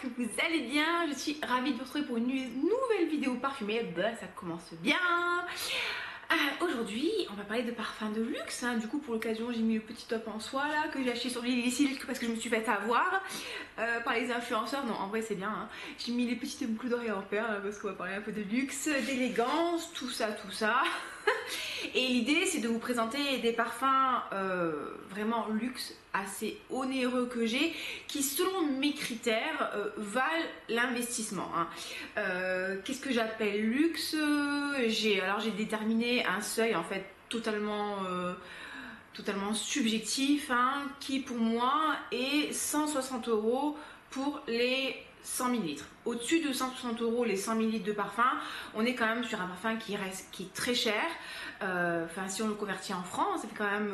que vous allez bien. Je suis ravie de vous retrouver pour une nouvelle vidéo parfumée. Ça commence bien. Aujourd'hui, on va parler de parfums de luxe. Du coup, pour l'occasion, j'ai mis le petit top en soie là que j'ai acheté sur Lily Silk parce que je me suis fait avoir par les influenceurs. Non, en vrai, c'est bien. J'ai mis les petites boucles d'oreilles en perles parce qu'on va parler un peu de luxe, d'élégance, tout ça, tout ça. Et l'idée, c'est de vous présenter des parfums vraiment luxe, assez onéreux que j'ai, qui selon mes critères valent l'investissement. Qu'est-ce que j'appelle luxe? J'ai déterminé un seuil en fait totalement subjectif, qui pour moi est 160 € pour les 100 ml. Au-dessus de 160 € les 100 ml de parfum, on est quand même sur un parfum qui est très cher. Si on le convertit en francs, ça fait quand même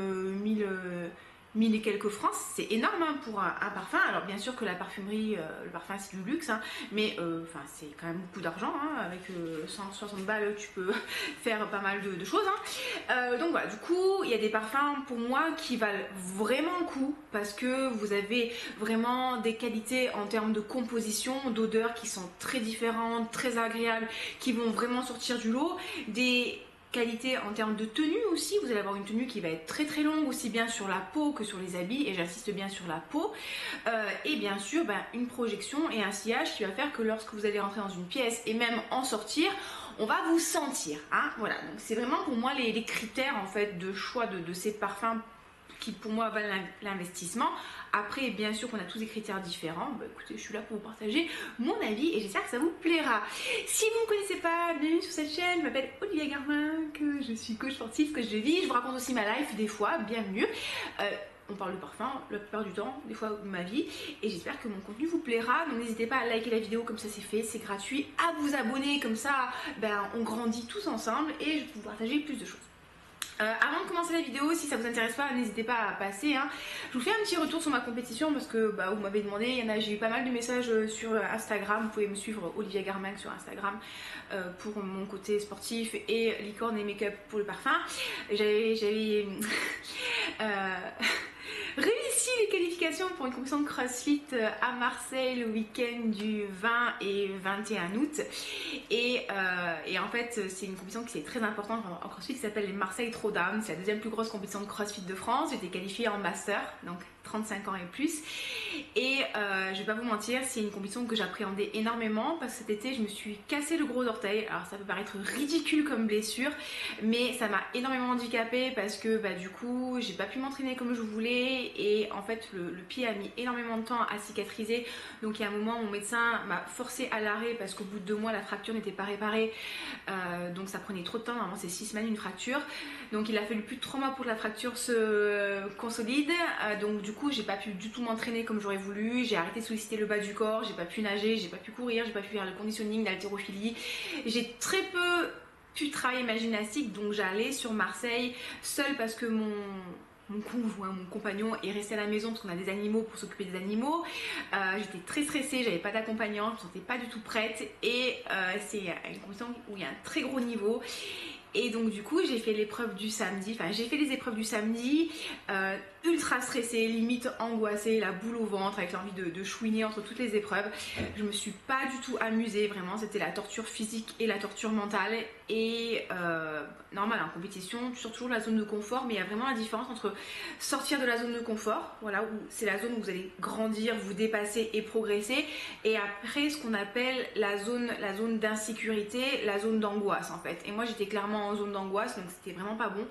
1000 et quelques francs. C'est énorme pour un parfum. Alors bien sûr que la parfumerie, le parfum c'est du luxe, mais c'est quand même beaucoup d'argent. Avec 160 balles, tu peux faire pas mal de choses. Donc voilà, du coup, il y a des parfums pour moi qui valent vraiment le coup parce que vous avez vraiment des qualités en termes de composition, d'odeurs qui sont très différentes, très agréables, qui vont vraiment sortir du lot. Des qualité en termes de tenue aussi, vous allez avoir une tenue qui va être très très longue aussi bien sur la peau que sur les habits, et j'insiste bien sur la peau, et bien sûr une projection et un sillage qui va faire que lorsque vous allez rentrer dans une pièce et même en sortir, on va vous sentir, voilà. Donc c'est vraiment pour moi les critères en fait de choix de ces parfums qui pour moi valent l'investissement. Après, bien sûr qu'on a tous des critères différents. Écoutez, je suis là pour vous partager mon avis et j'espère que ça vous plaira. Si vous ne me connaissez pas, bienvenue sur cette chaîne. Je m'appelle Olivia Garmin, que je suis coach sportif, coach de vie. Je vous raconte aussi ma life des fois, bienvenue. On parle de parfum la plupart du temps, des fois de ma vie, et j'espère que mon contenu vous plaira. Donc n'hésitez pas à liker la vidéo, comme ça c'est fait, c'est gratuit, à vous abonner, comme ça on grandit tous ensemble et je vais vous partager plus de choses. Avant de commencer la vidéo, si ça vous intéresse pas, n'hésitez pas à passer. Je vous fais un petit retour sur ma compétition parce que vous m'avez demandé, j'ai eu pas mal de messages sur Instagram. Vous pouvez me suivre Olivia Garmin sur Instagram pour mon côté sportif et licorne et make-up pour le parfum. J'avais réussi les qualifications pour une compétition de CrossFit à Marseille le week-end du 20 et 21 août. Et en fait, c'est une compétition qui est très importante en CrossFit qui s'appelle les Marseille Throwdown. C'est la deuxième plus grosse compétition de CrossFit de France. J'ai été qualifiée en master, donc 35 ans et plus. Et je vais pas vous mentir, c'est une compétition que j'appréhendais énormément parce que cet été, je me suis cassé le gros orteil. Alors ça peut paraître ridicule comme blessure, mais ça m'a énormément handicapée parce que du coup, j'ai pas pu m'entraîner comme je voulais. Et en fait le pied a mis énormément de temps à cicatriser, donc il y a un moment mon médecin m'a forcé à l'arrêt parce qu'au bout de 2 mois la fracture n'était pas réparée, donc ça prenait trop de temps. Normalement c'est 6 semaines une fracture, donc il a fallu plus de 3 mois pour que la fracture se consolide. Donc du coup j'ai pas pu du tout m'entraîner comme j'aurais voulu, j'ai arrêté de solliciter le bas du corps, j'ai pas pu nager, j'ai pas pu courir, j'ai pas pu faire le conditioning, l'haltérophilie, j'ai très peu pu travailler ma gymnastique, donc j'allais sur Marseille seule parce que mon conjoint, mon compagnon est resté à la maison parce qu'on a des animaux pour s'occuper des animaux. J'étais très stressée, j'avais pas d'accompagnant, je me sentais pas du tout prête, et c'est une compétition où il y a un très gros niveau. Et donc du coup j'ai fait l'épreuve du samedi, j'ai fait les épreuves du samedi, ultra stressée, limite angoissée, la boule au ventre, avec l'envie de chouiner entre toutes les épreuves. Je me suis pas du tout amusée, vraiment c'était la torture physique et la torture mentale. Et normal en compétition tu sors toujours de la zone de confort, mais il y a vraiment la différence entre sortir de la zone de confort, voilà, où c'est la zone où vous allez grandir, vous dépasser et progresser, et après ce qu'on appelle la zone d'insécurité, la zone d'angoisse en fait. Et moi j'étais clairement en zone d'angoisse, donc c'était vraiment pas bon.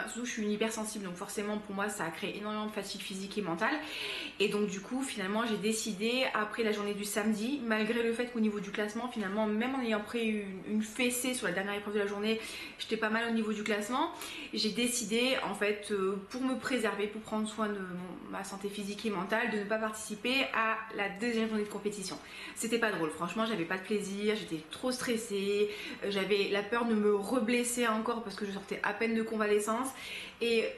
Surtout je suis une hypersensible, donc forcément pour moi ça a créé énormément de fatigue physique et mentale. Et donc du coup finalement j'ai décidé, après la journée du samedi, malgré le fait qu'au niveau du classement finalement, même en ayant pris une fessée sur la dernière épreuve de la journée, j'étais pas mal au niveau du classement, j'ai décidé en fait pour me préserver, pour prendre soin de ma santé physique et mentale, de ne pas participer à la deuxième journée de compétition. C'était pas drôle, franchement j'avais pas de plaisir, j'étais trop stressée, j'avais la peur de me reblesser encore parce que je sortais à peine de convalescence. Et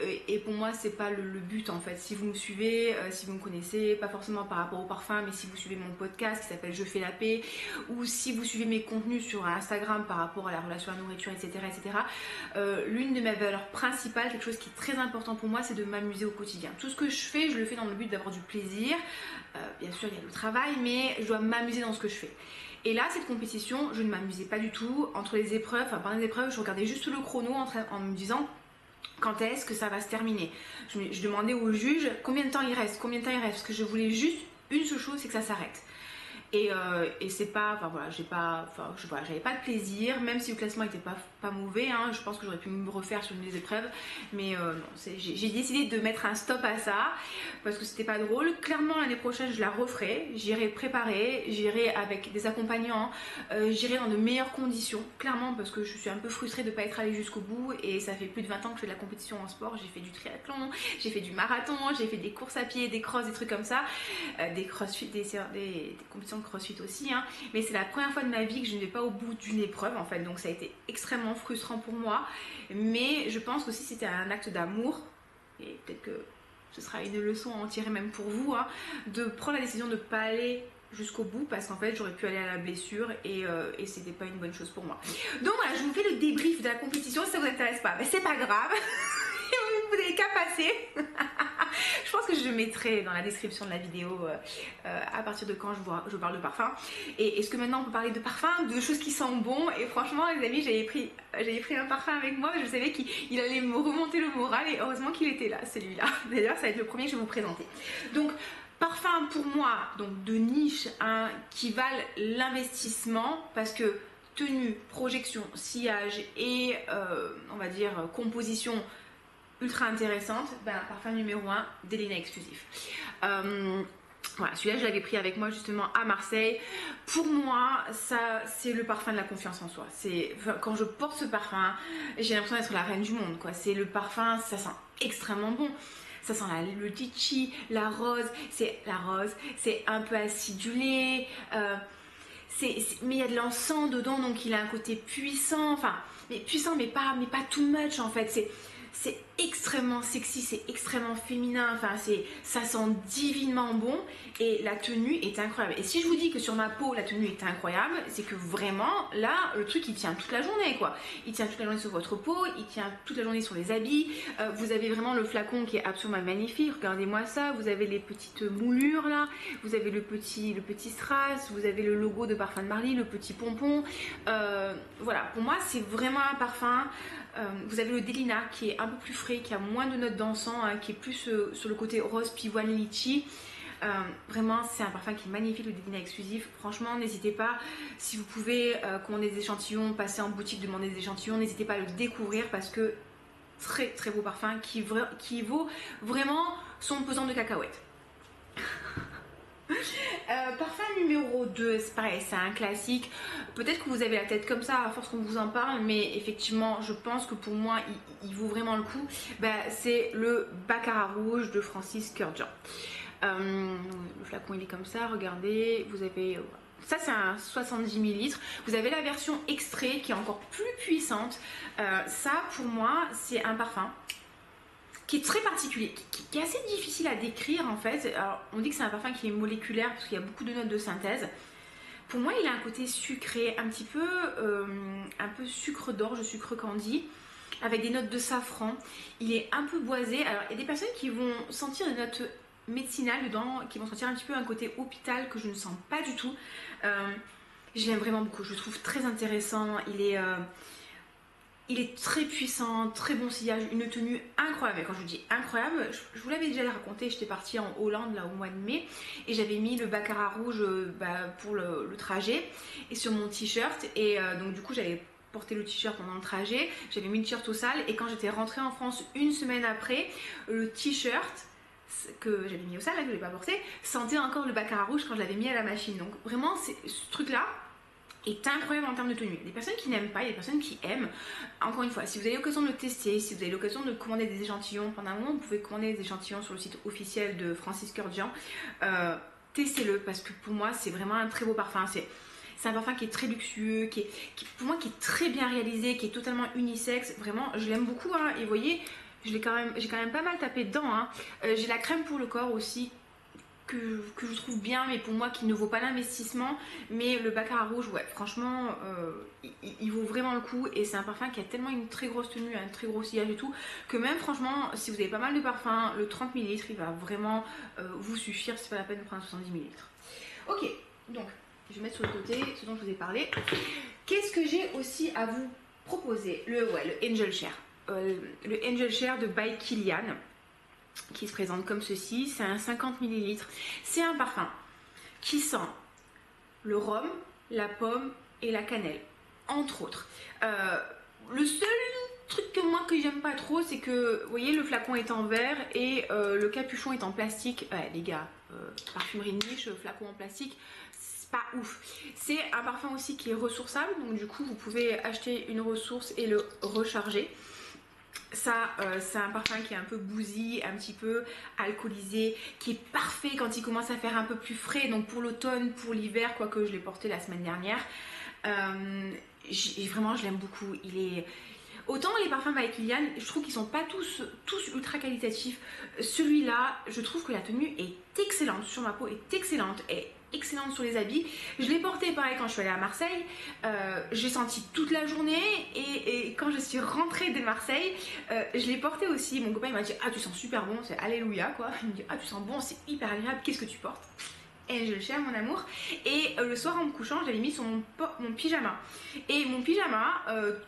pour moi c'est pas le but en fait. Si vous me suivez, si vous me connaissez, pas forcément par rapport au parfum, mais si vous suivez mon podcast qui s'appelle Je fais la paix, ou si vous suivez mes contenus sur Instagram par rapport à la relation à la nourriture, etc., l'une de mes valeurs principales, quelque chose qui est très important pour moi, c'est de m'amuser au quotidien. Tout ce que je fais, je le fais dans le but d'avoir du plaisir, bien sûr il y a le travail, mais je dois m'amuser dans ce que je fais. Et là, cette compétition, je ne m'amusais pas du tout. Entre les épreuves, enfin pendant les épreuves, je regardais juste le chrono en me disant quand est-ce que ça va se terminer. Je demandais au juge combien de temps il reste, parce que je voulais juste une seule chose, c'est que ça s'arrête. Et c'est pas, enfin voilà, j'avais pas de plaisir, même si le classement était pas mauvais, hein, je pense que j'aurais pu me refaire sur une des épreuves, mais non, j'ai décidé de mettre un stop à ça parce que c'était pas drôle. Clairement l'année prochaine je la referai, j'irai préparer, j'irai avec des accompagnants, j'irai dans de meilleures conditions, clairement, parce que je suis un peu frustrée de pas être allée jusqu'au bout et ça fait plus de 20 ans que je fais de la compétition en sport. J'ai fait du triathlon, j'ai fait du marathon, j'ai fait des courses à pied, des crosses, des trucs comme ça, des crossfit, des compétitions de crossfit aussi, hein. Mais c'est la première fois de ma vie que je ne vais pas au bout d'une épreuve en fait, donc ça a été extrêmement frustrant pour moi, mais je pense aussi c'était un acte d'amour et peut-être que ce sera une leçon à en tirer même pour vous, hein, de prendre la décision de ne pas aller jusqu'au bout parce qu'en fait j'aurais pu aller à la blessure et c'était pas une bonne chose pour moi. Donc voilà, je vous fais le débrief de la compétition. Si ça vous intéresse pas, ben c'est pas grave. Vous n'avez qu'à passer. Je pense que je mettrai dans la description de la vidéo à partir de quand je parle de parfum. Et est-ce que maintenant on peut parler de parfum, de choses qui sentent bon? Et franchement les amis, j'avais pris un parfum avec moi, je savais qu'il allait me remonter le moral et heureusement qu'il était là, celui-là. D'ailleurs ça va être le premier que je vais vous présenter. Donc parfum pour moi, donc de niche, hein, qui valent l'investissement parce que tenue, projection, sillage et on va dire composition ultra intéressante, ben, parfum numéro 1, Delina Exclusif. Voilà, celui-là je l'avais pris avec moi justement à Marseille. Pour moi, ça c'est le parfum de la confiance en soi. Quand je porte ce parfum, j'ai l'impression d'être la reine du monde, quoi. C'est le parfum, ça sent extrêmement bon. Ça sent le litchi, la rose, c'est un peu acidulé. Mais il y a de l'encens dedans, donc il a un côté puissant, enfin, mais puissant, mais pas too much en fait. C'est extrêmement sexy, c'est extrêmement féminin, enfin ça sent divinement bon et la tenue est incroyable. Et si je vous dis que sur ma peau la tenue est incroyable, c'est que vraiment là le truc il tient toute la journée, quoi. Il tient toute la journée sur votre peau, il tient toute la journée sur les habits. Vous avez vraiment le flacon qui est absolument magnifique, regardez-moi ça. Vous avez les petites moulures là, vous avez le petit strass, vous avez le logo de Parfum de Marly, le petit pompon. Voilà, pour moi c'est vraiment un parfum. Vous avez le Delina qui est un peu plus frais, qui a moins de notes d'encens, hein, qui est plus sur le côté rose, pivoine, litchi. Vraiment c'est un parfum qui est magnifique, le Delina Exclusif. Franchement n'hésitez pas, si vous pouvez commander des échantillons, passer en boutique, demander des échantillons, n'hésitez pas à le découvrir parce que très très beau parfum qui vaut vraiment son pesant de cacahuètes. Parfum numéro 2, c'est pareil, c'est un classique. Peut-être que vous avez la tête comme ça à force qu'on vous en parle, mais effectivement je pense que pour moi il vaut vraiment le coup. C'est le Baccarat rouge de Francis Kurkdjian. Le flacon il est comme ça, regardez, vous avez... Ça c'est un 70 ml. Vous avez la version extrait qui est encore plus puissante. Ça pour moi c'est un parfum qui est très particulier, qui est assez difficile à décrire en fait. Alors, on dit que c'est un parfum qui est moléculaire parce qu'il y a beaucoup de notes de synthèse. Pour moi, il a un côté sucré, un peu sucre d'orge, sucre candi, avec des notes de safran. Il est un peu boisé. Alors, il y a des personnes qui vont sentir des notes médicinales dedans, qui vont sentir un petit peu un côté hôpital que je ne sens pas du tout. Je l'aime vraiment beaucoup, je le trouve très intéressant. Il est très puissant, très bon sillage, une tenue incroyable. Et quand je vous dis incroyable, je vous l'avais déjà raconté, j'étais partie en Hollande là au mois de mai et j'avais mis le Baccarat rouge pour le trajet et sur mon t-shirt. Et donc du coup j'avais porté le t-shirt pendant le trajet, j'avais mis le t-shirt au sale et quand j'étais rentrée en France une semaine après, le t-shirt que j'avais mis au sale, là, que je n'ai pas porté, sentait encore le Baccarat rouge quand je l'avais mis à la machine. Donc vraiment ce truc là est incroyable en termes de tenue. Il y a des personnes qui n'aiment pas, il y a des personnes qui aiment. Encore une fois, si vous avez l'occasion de le tester, si vous avez l'occasion de commander des échantillons, pendant un moment vous pouvez commander des échantillons sur le site officiel de Francis Kurkdjian. Testez-le parce que pour moi c'est vraiment un très beau parfum. C'est un parfum qui est très luxueux, pour moi qui est très bien réalisé, qui est totalement unisexe. Vraiment, je l'aime beaucoup, hein. Et vous voyez, j'ai quand même pas mal tapé dedans, hein. J'ai la crème pour le corps aussi, que je trouve bien, mais pour moi qui ne vaut pas l'investissement. Mais le Baccarat rouge, ouais, franchement, il vaut vraiment le coup. Et c'est un parfum qui a tellement une très grosse tenue, un très gros sillage et tout, que même franchement, si vous avez pas mal de parfums, le 30 ml, il va vraiment vous suffire. C'est pas la peine de prendre un 70 ml. Ok, donc je vais mettre sur le côté ce dont je vous ai parlé. Qu'est-ce que j'ai aussi à vous proposer? Le Angel Share. Le Angel Share de By Kilian, qui se présente comme ceci. C'est un 50 ml. C'est un parfum qui sent le rhum, la pomme et la cannelle, entre autres. Le seul truc que j'aime pas trop, c'est que, vous voyez, le flacon est en verre et le capuchon est en plastique. Ouais, les gars, parfumerie de niche, flacon en plastique, c'est pas ouf. C'est un parfum aussi qui est ressourçable, donc du coup, vous pouvez acheter une ressource et le recharger. Ça, c'est un parfum qui est un peu bousy, un petit peu alcoolisé, qui est parfait quand il commence à faire un peu plus frais. Donc pour l'automne, pour l'hiver, quoique je l'ai porté la semaine dernière. Vraiment, je l'aime beaucoup. Autant les parfums by Kilian, je trouve qu'ils sont pas tous ultra qualitatifs. Celui-là, je trouve que la tenue est excellente sur ma peau, est excellente. Et excellente sur les habits. Je l'ai porté pareil quand je suis allée à Marseille. J'ai senti toute la journée et quand je suis rentrée de Marseille, je l'ai porté aussi. Mon copain il m'a dit ah tu sens super bon, c'est alléluia quoi. Il me dit ah tu sens bon, c'est hyper agréable, qu'est-ce que tu portes? Et je le cherche mon amour. Et le soir en me couchant, je l'avais mis sur mon pyjama. Et mon pyjama,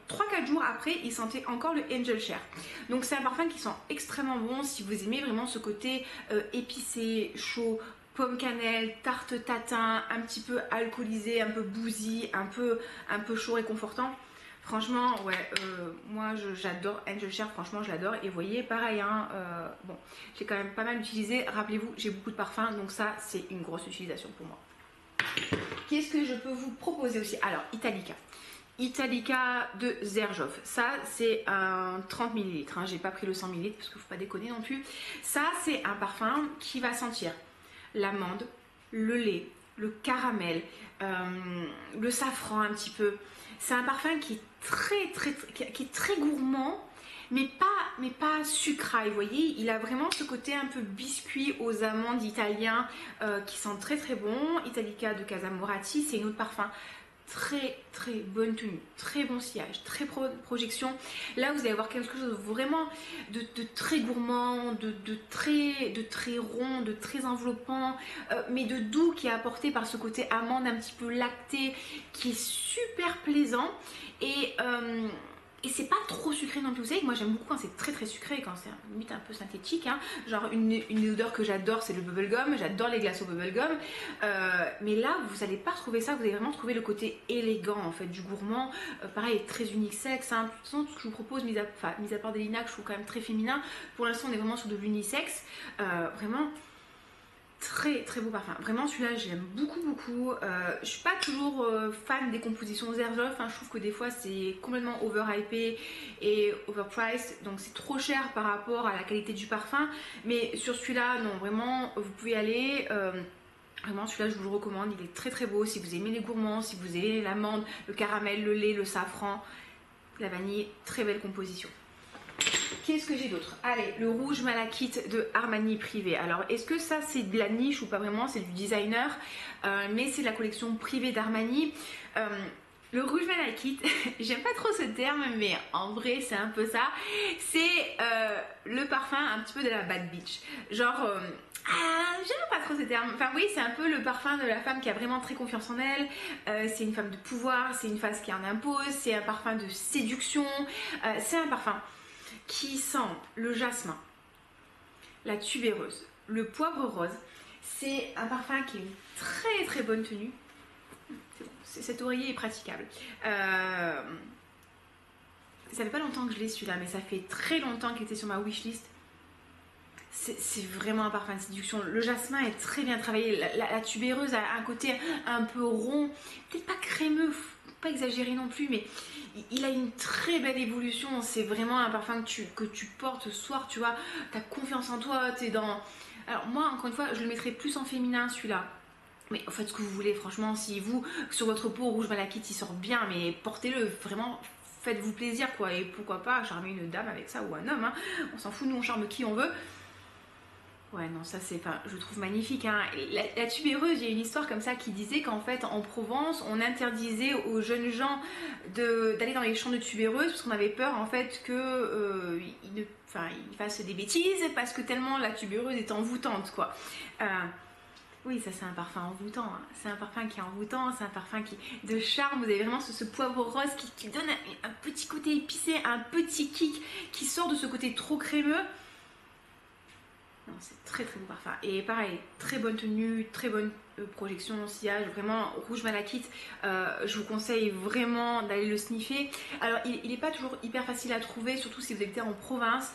3-4 jours après, il sentait encore le Angel Share. Donc c'est un parfum qui sent extrêmement bon si vous aimez vraiment ce côté épicé, chaud, pomme cannelle, tarte tatin, un petit peu alcoolisé, un peu bousy, un peu chaud réconfortant. Franchement, ouais, moi j'adore Angel Share, franchement je l'adore. Et vous voyez, pareil, hein, bon, j'ai quand même pas mal utilisé. Rappelez-vous, j'ai beaucoup de parfums, donc ça c'est une grosse utilisation pour moi. Qu'est-ce que je peux vous proposer aussi? Alors, Italica. Italica de Xerjoff. Ça, c'est un 30 ml. Hein. J'ai pas pris le 100 ml parce qu'il ne faut pas déconner non plus. Ça, c'est un parfum qui va sentir l'amande, le lait, le caramel, le safran un petit peu. C'est un parfum qui est très gourmand, mais pas sucraille, vous voyez. Il a vraiment ce côté un peu biscuit aux amandes italien qui sent très très bon. Italica de Casa Moratti, c'est une autre parfum. Très bonne tenue, très bon sillage, très projection. Là vous allez avoir quelque chose vraiment de très gourmand, de très rond, de très enveloppant, mais de doux, qui est apporté par ce côté amande un petit peu lacté, qui est super plaisant. Et c'est pas trop sucré non plus. Vous savez que moi j'aime beaucoup quand c'est très sucré, quand c'est limite un peu synthétique, hein. Genre une odeur que j'adore, c'est le bubblegum. J'adore les glaces au bubblegum, mais là vous allez pas retrouver ça. Vous allez vraiment trouver le côté élégant en fait du gourmand, pareil très unisexe, hein. De toute façon, tout ce que je vous propose, mis à part des Linac, je trouve quand même très féminin. Pour l'instant on est vraiment sur de l'unisexe, vraiment très beau parfum. Vraiment celui-là j'aime beaucoup. Je suis pas toujours fan des compositions Xerjoff, hein. Je trouve que des fois c'est complètement overhypé et overpriced, donc c'est trop cher par rapport à la qualité du parfum. Mais sur celui-là non, vraiment vous pouvez aller. Vraiment celui-là je vous le recommande, il est très beau. Si vous aimez les gourmands, si vous aimez l'amande, le caramel, le lait, le safran, la vanille, très belle composition. Qu'est-ce que j'ai d'autre? Allez, le rouge malachite de Armani Privé. Alors, est-ce que ça c'est de la niche ou pas vraiment? C'est du designer, mais c'est de la collection privée d'Armani. Le rouge malachite, j'aime pas trop ce terme, mais en vrai c'est un peu ça. C'est le parfum un petit peu de la bad bitch. Genre, j'aime pas trop ce terme. Enfin oui, c'est un peu le parfum de la femme qui a vraiment très confiance en elle. C'est une femme de pouvoir, c'est une femme qui en impose, c'est un parfum de séduction. C'est un parfum qui sent le jasmin, la tubéreuse, le poivre rose. C'est un parfum qui est une très bonne tenue. C'est bon, cet oreiller est praticable. Ça fait pas longtemps que je l'ai celui-là, mais ça fait très longtemps qu'il était sur ma wishlist. C'est vraiment un parfum de séduction. Le jasmin est très bien travaillé. La tubéreuse a un côté un peu rond, peut-être pas crémeux, pas exagéré non plus, mais il a une très belle évolution. C'est vraiment un parfum que tu portes ce soir, tu vois, t'as confiance en toi, t'es dans... Alors moi, encore une fois, je le mettrais plus en féminin celui-là. Mais faites ce que vous voulez, franchement, si vous, sur votre peau, rouge malachite, il sort bien, mais portez-le, vraiment, faites-vous plaisir, quoi. Et pourquoi pas charmer une dame avec ça, ou un homme, hein. On s'en fout, nous on charme qui on veut. Ouais, non, ça c'est, enfin, je trouve magnifique. Hein. La tubéreuse, il y a une histoire comme ça qui disait qu'en fait, en Provence, on interdisait aux jeunes gens d'aller dans les champs de tubéreuses parce qu'on avait peur en fait que enfin, ils fassent des bêtises parce que tellement la tubéreuse est envoûtante, quoi. Euh, oui, ça c'est un parfum envoûtant. Hein. C'est un parfum qui est envoûtant, c'est un parfum qui de charme. Vous avez vraiment ce poivre rose qui donne un petit côté épicé, un petit kick qui sort de ce côté trop crémeux. C'est très très beau parfum. Et pareil, très bonne tenue, très bonne projection, sillage, vraiment rouge malachite. Je vous conseille vraiment d'aller le sniffer. Alors il n'est pas toujours hyper facile à trouver, surtout si vous habitez en province.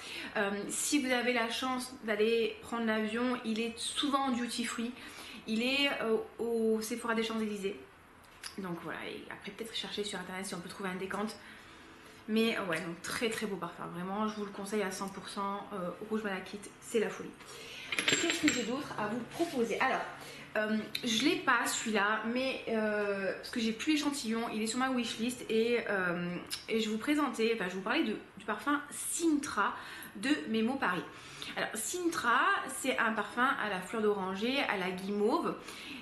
Si vous avez la chance d'aller prendre l'avion, il est souvent en duty free. Il est au Sephora des Champs-Élysées. Donc voilà, et après peut-être chercher sur internet si on peut trouver un décante. Mais ouais, donc très très beau parfum, vraiment, je vous le conseille à 100%, rouge malachite, c'est la folie. Qu'est-ce que j'ai d'autre à vous proposer? Alors, je l'ai pas celui-là, mais parce que j'ai plus l'échantillon, il est sur ma wishlist et je vous présentais, enfin je vous parlais du parfum Sintra de Memo Paris. Alors Sintra, c'est un parfum à la fleur d'oranger, à la guimauve,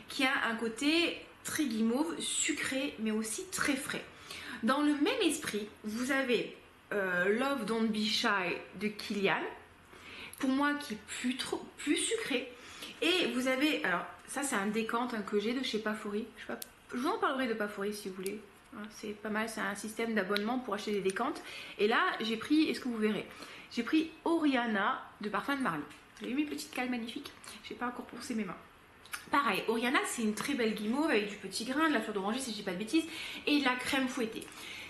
qui a un côté très guimauve, sucré, mais aussi très frais. Dans le même esprit, vous avez Love Don't Be Shy de Kilian, pour moi qui est plus sucré. Et vous avez, alors ça c'est un décante que j'ai de chez Pafori. Je vous en parlerai de Pafori si vous voulez. C'est pas mal, c'est un système d'abonnement pour acheter des décantes. Et là j'ai pris, est-ce que vous verrez, j'ai pris Oriana de Parfum de Marly. J'ai eu mes petites cales magnifiques. J'ai pas encore poussé mes mains. Pareil, Oriana, c'est une très belle guimauve avec du petit grain, de la fleur d'oranger si je dis pas de bêtises, et de la crème fouettée.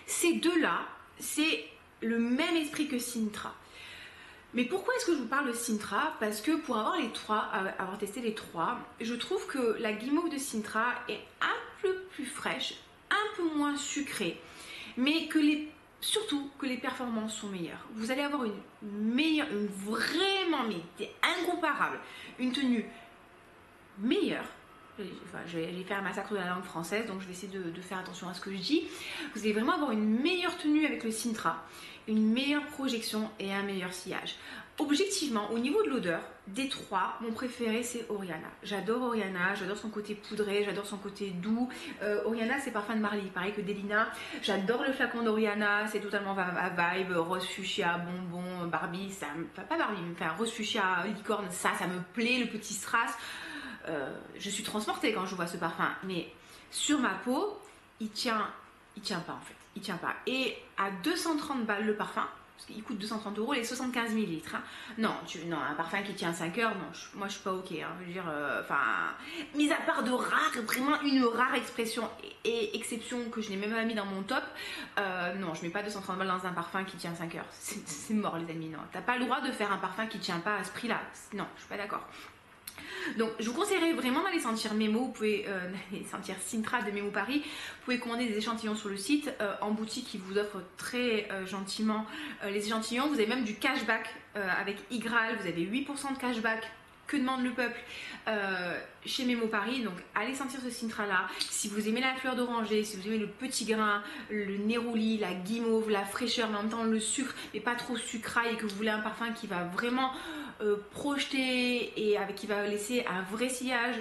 Ces deux-là, c'est le même esprit que Sintra. Mais pourquoi est-ce que je vous parle de Sintra? Parce que pour avoir les trois, avoir testé les trois, je trouve que la guimauve de Sintra est un peu plus fraîche, un peu moins sucrée, mais que surtout que les performances sont meilleures. Vous allez avoir une vraiment incomparable, une tenue meilleure. Enfin, je vais faire un massacre de la langue française, donc je vais essayer de faire attention à ce que je dis. Vous allez vraiment avoir une meilleure tenue avec le Sintra, une meilleure projection et un meilleur sillage. Objectivement, au niveau de l'odeur, des trois, mon préféré c'est Oriana. J'adore Oriana, j'adore son côté poudré, j'adore son côté doux. Oriana c'est Parfum de Marly, pareil que Delina. J'adore le flacon d'Oriana, c'est totalement ma vibe, rose fuchsia, bonbon, Barbie, ça pas Barbie, mais enfin rose fuchsia, licorne, ça me plaît, le petit strass. Je suis transportée quand je vois ce parfum, mais sur ma peau, il tient pas en fait, il tient pas. Et à 230 balles le parfum, parce qu'il coûte 230 € les 75 ml. Hein. Non, un parfum qui tient 5 heures, non, moi je suis pas ok. Hein, je veux dire, mis à part de rare, vraiment une rare expression et exception que je n'ai même pas mis dans mon top, non, je mets pas 230 balles dans un parfum qui tient 5 heures. C'est mort les amis, non. T'as pas le droit de faire un parfum qui tient pas à ce prix-là. Non, je suis pas d'accord. Donc je vous conseillerais vraiment d'aller sentir Memo, vous pouvez aller sentir Sintra de Memo Paris, vous pouvez commander des échantillons sur le site, en boutique ils vous offrent très gentiment les échantillons, vous avez même du cashback avec Igral, vous avez 8% de cashback. Que demande le peuple chez Memo Paris, donc allez sentir ce Sintra là. Si vous aimez la fleur d'oranger, si vous aimez le petit grain, le néroli, la guimauve, la fraîcheur, mais en même temps le sucre, mais pas trop sucraille, et que vous voulez un parfum qui va vraiment projeter et qui va laisser un vrai sillage,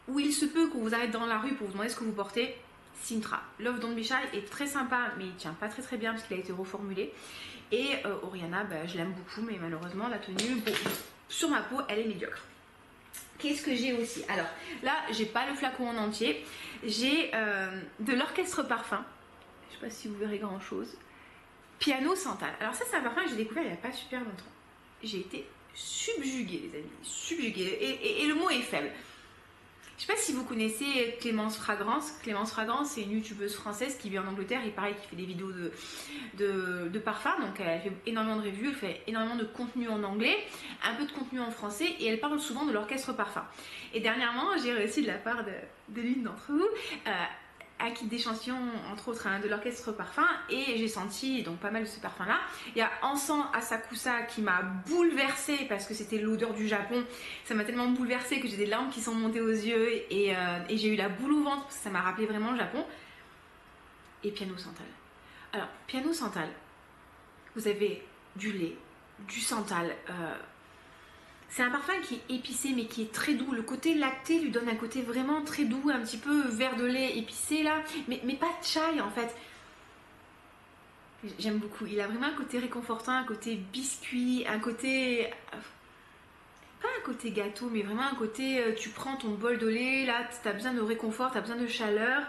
où il se peut qu'on vous arrête dans la rue pour vous demander ce que vous portez, Sintra. Love Don't Be Shy est très sympa, mais il tient pas très bien parce qu'il a été reformulé. Et Oriana, je l'aime beaucoup, mais malheureusement la tenue, sur ma peau, elle est médiocre. Qu'est-ce que j'ai aussi? Alors là, j'ai pas le flacon en entier. J'ai de l'Orchestre Parfum. Je sais pas si vous verrez grand chose. Piano Santal. Alors ça, c'est un parfum que j'ai découvert il n'y a pas super longtemps. J'ai été subjuguée, les amis. Subjuguée. Et le mot est faible. Je sais pas si vous connaissez Clémence Fragrance. Clémence Fragrance, c'est une youtubeuse française qui vit en Angleterre et pareil qui fait des vidéos de parfums. Donc elle fait énormément de reviews, elle fait énormément de contenu en anglais, un peu de contenu en français et elle parle souvent de l'Orchestre Parfum. Et dernièrement, j'ai reçu de la part de l'une d'entre vous un kit d'échantillons entre autres de l'Orchestre Parfum et j'ai senti donc pas mal de ce parfum là. Il y a Encens Asakusa qui m'a bouleversée parce que c'était l'odeur du Japon, ça m'a tellement bouleversée que j'ai des larmes qui sont montées aux yeux et j'ai eu la boule au ventre parce que ça m'a rappelé vraiment le Japon. Et Piano Santal. Alors Piano Santal, vous avez du lait, du santal, C'est un parfum qui est épicé mais qui est très doux. Le côté lacté lui donne un côté vraiment très doux, un petit peu vert de lait épicé là, mais pas de chai en fait. J'aime beaucoup. Il a vraiment un côté réconfortant, un côté biscuit, un côté... Pas un côté gâteau, mais vraiment un côté... Tu prends ton bol de lait, là, tu as besoin de réconfort, tu as besoin de chaleur.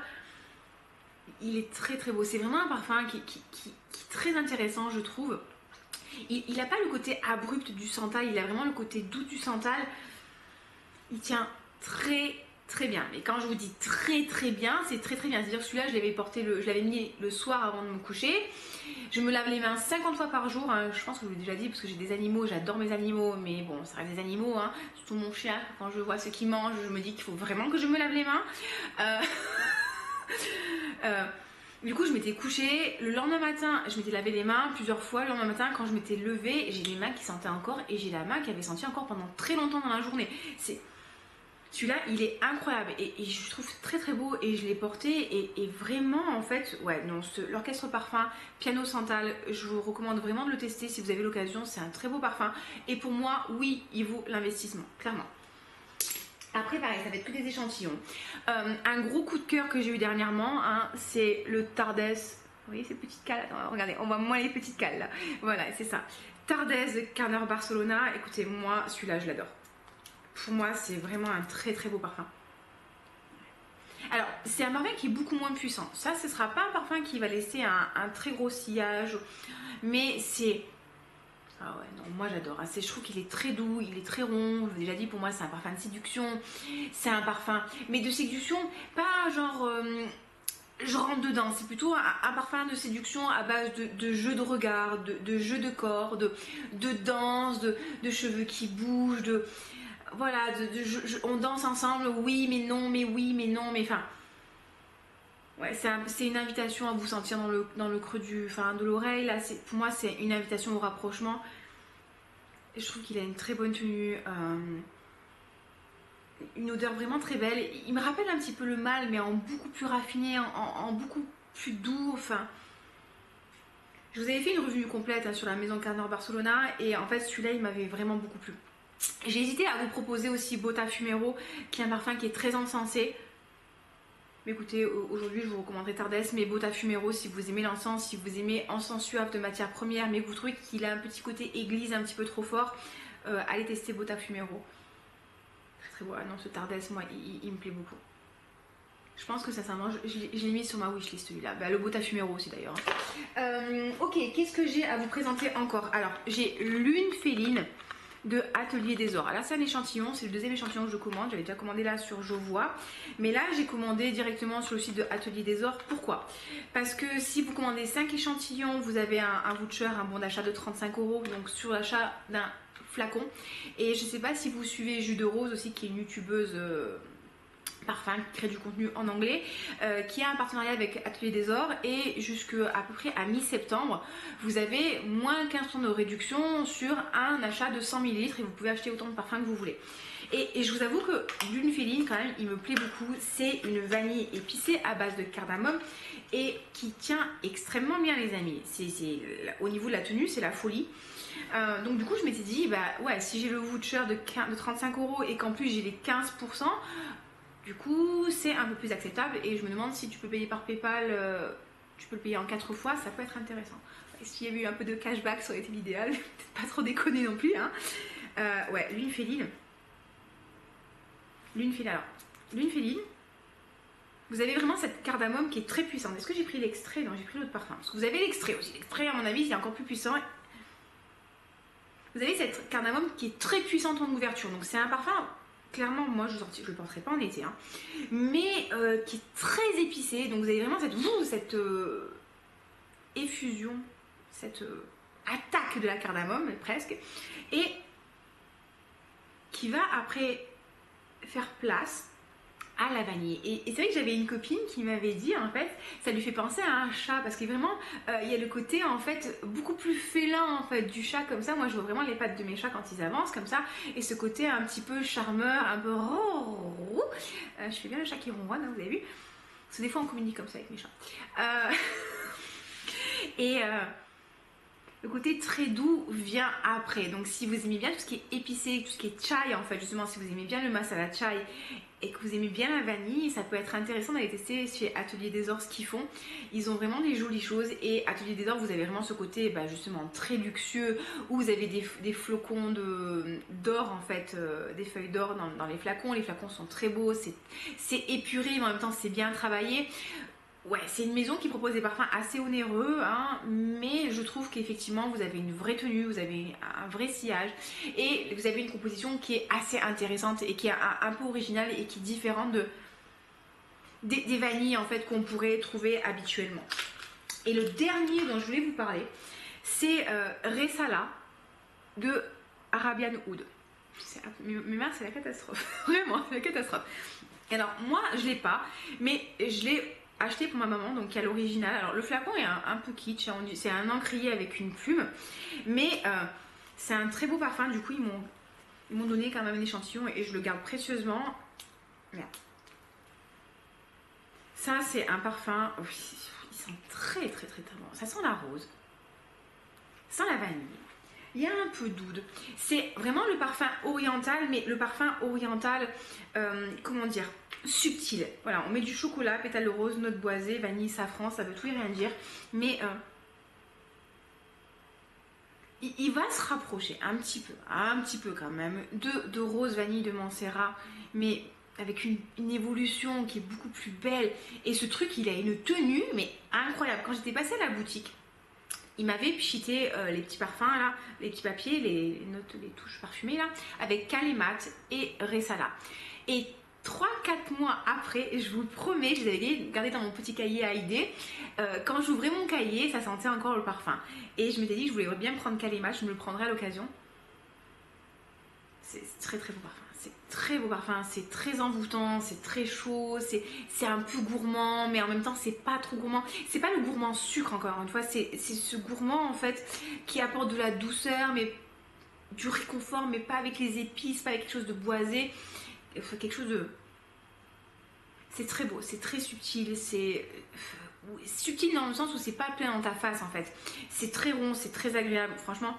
Il est très très beau. C'est vraiment un parfum qui est très intéressant, je trouve. Il n'a pas le côté abrupt du santal, il a vraiment le côté doux du santal. Il tient très très bien. Mais quand je vous dis très très bien, c'est très très bien. C'est-à-dire que celui-là, je l'avais mis le soir avant de me coucher. Je me lave les mains 50 fois par jour. Hein. Je pense que je vous l'ai déjà dit parce que j'ai des animaux, j'adore mes animaux. Mais bon, ça reste des animaux. Hein. Surtout mon chien, quand je vois ce qu'il mange, je me dis qu'il faut vraiment que je me lave les mains. Du coup, je m'étais couchée. Le lendemain matin, je m'étais lavé les mains plusieurs fois. Le lendemain matin, quand je m'étais levée, j'ai les mains qui sentaient encore et j'ai la main qui avait senti encore pendant très longtemps dans la journée. Celui-là, il est incroyable et je trouve très très beau et je l'ai porté et vraiment en fait, ouais, non, l'Orchestre Parfum Piano Santal, je vous recommande vraiment de le tester si vous avez l'occasion. C'est un très beau parfum et pour moi, oui, il vaut l'investissement, clairement. Après, pareil, ça va être que des échantillons. Un gros coup de cœur que j'ai eu dernièrement, hein, c'est le Tardes. Vous voyez ces petites cales? Attends, regardez, on voit moins les petites cales là. Voilà, c'est ça. Tardes Carner Barcelona. Écoutez, moi, celui-là, je l'adore. Pour moi, c'est vraiment un très très beau parfum. Alors, c'est un parfum qui est beaucoup moins puissant. Ça, ce ne sera pas un parfum qui va laisser un très gros sillage, mais c'est... Ah ouais, non, moi j'adore. Je trouve qu'il est très doux, il est très rond. Je vous ai déjà dit, pour moi, c'est un parfum de séduction. C'est un parfum, mais de séduction, pas genre... je rentre dedans, c'est plutôt un parfum de séduction à base de jeu de regard, de jeu de corps, de danse, de cheveux qui bougent, voilà, on danse ensemble, oui mais non, mais oui mais non, mais enfin, ouais, c'est une invitation à vous sentir dans le creux de l'oreille. Là, pour moi, c'est une invitation au rapprochement. Et je trouve qu'il a une très bonne tenue, une odeur vraiment très belle. Il me rappelle un petit peu le mâle, mais en beaucoup plus raffiné, en beaucoup plus doux. Enfin, je vous avais fait une revue complète hein, sur la maison Carner Barcelona, et en fait, celui-là, il m'avait vraiment beaucoup plu. J'ai hésité à vous proposer aussi Botta Fumero, qui est un parfum qui est très encensé. Mais écoutez, aujourd'hui je vous recommanderais Tardes, mais Botta Fumero, si vous aimez l'encens, si vous aimez encens suave de matière première, mais que vous trouvez qu'il a un petit côté église un petit peu trop fort, allez tester Botta Fumero. Très très beau. Ah non, ce Tardes, moi, il me plaît beaucoup. Je pense que ça mange. Je l'ai mis sur ma wishlist celui-là. Bah, le Botta Fumero aussi d'ailleurs. Ok, qu'est-ce que j'ai à vous présenter encore? Alors, j'ai Lune Féline de Atelier des Ors. Là, c'est un échantillon, c'est le deuxième échantillon que je commande. J'avais déjà commandé là sur Jovois, mais là, j'ai commandé directement sur le site de Atelier des Ors. Pourquoi? Parce que si vous commandez 5 échantillons, vous avez un voucher, un bon d'achat de 35 €, donc sur l'achat d'un flacon. Et je ne sais pas si vous suivez Jus de Rose aussi, qui est une youtubeuse parfum qui crée du contenu en anglais, qui a un partenariat avec Atelier des Ors, et jusqu'à peu près à mi-septembre vous avez moins 15% de réduction sur un achat de 100 ml et vous pouvez acheter autant de parfums que vous voulez. Et je vous avoue que Lune Féline, quand même, il me plaît beaucoup. C'est une vanille épicée à base de cardamome et qui tient extrêmement bien, les amis. Au niveau de la tenue, c'est la folie. Donc du coup je m'étais dit, bah ouais, si j'ai le voucher de 35 € et qu'en plus j'ai les 15%, du coup, c'est un peu plus acceptable, et je me demande si tu peux payer par PayPal, tu peux le payer en 4 fois, ça peut être intéressant. S'il y avait eu un peu de cashback, ça aurait été l'idéal, peut-être pas trop déconner non plus. Hein. Ouais, Lune Féline. Alors, Lune Féline, vous avez vraiment cette cardamome qui est très puissante. Est-ce que j'ai pris l'extrait? Non, j'ai pris l'autre parfum. Parce que vous avez l'extrait aussi. L'extrait, à mon avis, c'est encore plus puissant. Vous avez cette cardamome qui est très puissante en ouverture. Donc c'est un parfum... Clairement, moi je ne le porterai pas en été, hein, mais qui est très épicé. Donc vous avez vraiment cette effusion, cette attaque de la cardamome presque, et qui va après faire place à la vanille. Et c'est vrai que j'avais une copine qui m'avait dit, en fait, ça lui fait penser à un chat, parce que vraiment, il y a le côté, en fait, beaucoup plus félin, en fait, du chat, comme ça. Moi, je vois vraiment les pattes de mes chats quand ils avancent, comme ça, et ce côté un petit peu charmeur, un peu... je fais bien le chat qui ronronne, hein, vous avez vu? Parce que des fois, on communique comme ça avec mes chats. Et Le côté très doux vient après. Donc si vous aimez bien tout ce qui est épicé, tout ce qui est chai en fait, justement si vous aimez bien le masala chai et que vous aimez bien la vanille, ça peut être intéressant d'aller tester chez Atelier des Ors ce qu'ils font. Ils ont vraiment des jolies choses et Atelier des Ors, vous avez vraiment ce côté justement très luxueux où vous avez des flocons d'or en fait, des feuilles d'or dans les flacons. Les flacons sont très beaux, c'est épuré mais en même temps c'est bien travaillé. Ouais, c'est une maison qui propose des parfums assez onéreux, hein, mais je trouve qu'effectivement vous avez une vraie tenue, vous avez un vrai sillage et vous avez une composition qui est assez intéressante et qui est un peu originale et qui est différente des vanilles en fait qu'on pourrait trouver habituellement. Et le dernier dont je voulais vous parler, c'est Resala de Arabian Oud. Mais merde, c'est la catastrophe. Vraiment, c'est la catastrophe. Alors moi, je l'ai pas, mais je l'ai acheté pour ma maman, donc à l'original. Alors le flacon est un peu kitsch, c'est un encrier avec une plume, mais c'est un très beau parfum. Du coup, ils m'ont donné quand même un échantillon et je le garde précieusement. Merde. Ça, c'est un parfum. Oh, il sent très très très très bon. Ça sent la rose, ça sent la vanille. Il y a un peu d'oud. C'est vraiment le parfum oriental, mais le parfum oriental, comment dire, subtil. Voilà, on met du chocolat, pétale de rose, note boisée, vanille, safran, ça veut tout et rien dire. Mais il va se rapprocher un petit peu quand même, de rose, vanille, de Montserrat, mais avec une évolution qui est beaucoup plus belle. Et ce truc, il a une tenue, mais incroyable. Quand j'étais passée à la boutique, il m'avait pchité les petits parfums là, les petits papiers, les notes, les touches parfumées là, avec Kalimat et Resala. Et 3-4 mois après, je vous le promets, je les avais gardés dans mon petit cahier à idées. Quand j'ouvrais mon cahier, ça sentait encore le parfum. Et je m'étais dit que je voulais bien prendre Kalimat, je me le prendrai à l'occasion. C'est très très beau parfum. C'est très beau parfum, c'est très envoûtant, c'est très chaud, c'est un peu gourmand, mais en même temps c'est pas trop gourmand. C'est pas le gourmand sucre encore une fois, c'est ce gourmand en fait qui apporte de la douceur, mais du réconfort, mais pas avec les épices, pas avec quelque chose de boisé. Enfin, quelque chose de... C'est très beau, c'est très subtil, c'est subtil dans le sens où c'est pas plein dans ta face en fait. C'est très rond, c'est très agréable, franchement.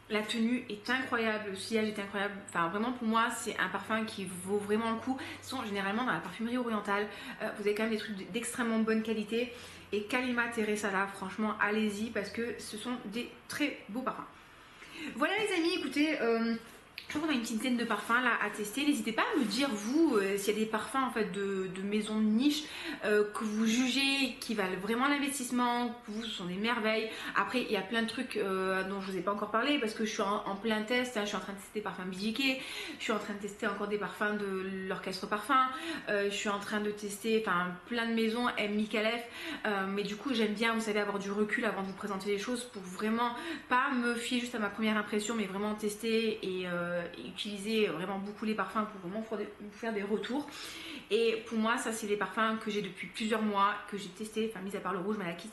La tenue est incroyable, le sillage est incroyable. Enfin, vraiment, pour moi, c'est un parfum qui vaut vraiment le coup. Généralement, dans la parfumerie orientale, vous avez quand même des trucs d'extrêmement bonne qualité. Et Kalimat et Resala, franchement, allez-y parce que ce sont des très beaux parfums. Voilà les amis, écoutez, je crois qu'on a une petite dizaine de parfums là à tester. N'hésitez pas à me dire vous s'il y a des parfums en fait de maisons de niche que vous jugez qui valent vraiment l'investissement, que vous ce sont des merveilles. Après il y a plein de trucs dont je vous ai pas encore parlé parce que je suis en plein test, hein. Je suis en train de tester des parfums BJK, je suis en train de tester encore des parfums de l'Orchestre Parfum, je suis en train de tester plein de maisons, M. Micallef, mais du coup j'aime bien, vous savez, avoir du recul avant de vous présenter les choses pour vraiment pas me fier juste à ma première impression mais vraiment tester et utiliser vraiment beaucoup les parfums pour vraiment faire des retours. Et pour moi ça c'est les parfums que j'ai depuis plusieurs mois, que j'ai testé, enfin mis à part le rouge malakite,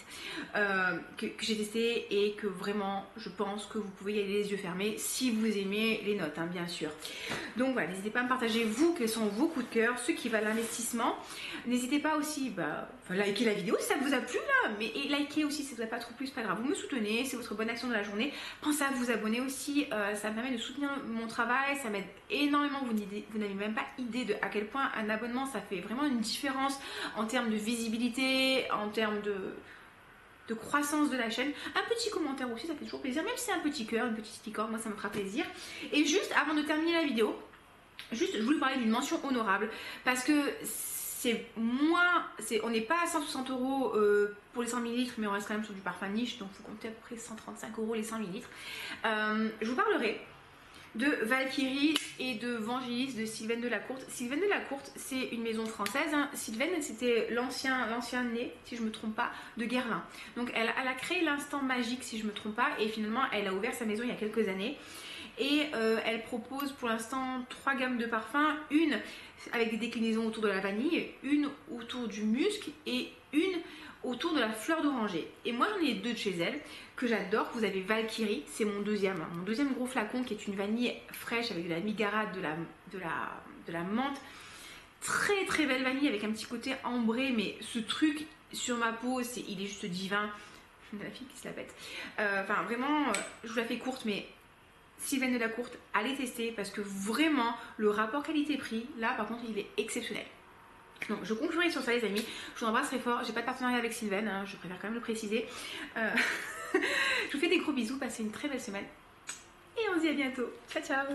que j'ai testé et que vraiment je pense que vous pouvez y aller les yeux fermés si vous aimez les notes, hein, bien sûr. Donc voilà, n'hésitez pas à me partager vous quels sont vos coups de cœur, ceux qui valent l'investissement. N'hésitez pas aussi liker la vidéo si ça vous a plu là, mais et liker aussi si ça vous a pas trop plu, c'est pas grave, vous me soutenez, c'est votre bonne action de la journée. Pensez à vous abonner aussi, ça me permet de soutenir mon travail, ça m'aide énormément. Vous n'avez même pas idée de à quel point un abonnement ça fait vraiment une différence en termes de visibilité, en termes de croissance de la chaîne. Un petit commentaire aussi, ça fait toujours plaisir, même si c'est un petit cœur, une petite licorne, moi ça me fera plaisir. Et juste avant de terminer la vidéo, je voulais parler d'une mention honorable parce que on n'est pas à 160 € pour les 100 ml, mais on reste quand même sur du parfum niche, donc il faut compter à peu près 135 € les 100 ml. Je vous parlerai de Valkyrie et de Vangelis de Sylvaine Delacourte. Sylvaine Delacourte, c'est une maison française, hein. Sylvaine, c'était l'ancien né, si je ne me trompe pas, de Guerlain. Donc elle a créé l'instant magique, si je ne me trompe pas, et finalement elle a ouvert sa maison il y a quelques années. Et elle propose pour l'instant 3 gammes de parfums, une avec des déclinaisons autour de la vanille, une autour du musc et une autour de la fleur d'oranger. Et moi j'en ai 2 de chez elle que j'adore. Vous avez Valkyrie, c'est mon deuxième gros flacon qui est une vanille fraîche avec de la migarade, de la menthe. Très très belle vanille avec un petit côté ambré, mais ce truc sur ma peau, il est juste divin. la fille qui se la pète. Enfin vraiment, je vous la fais courte, mais Sylvaine Delacourte, allez tester parce que vraiment le rapport qualité-prix, là par contre il est exceptionnel. Donc je conclurai sur ça les amis, je vous embrasse très fort, j'ai pas de partenariat avec Sylvaine, hein, je préfère quand même le préciser. Je vous fais des gros bisous, passez une très belle semaine et on se dit à bientôt, ciao ciao.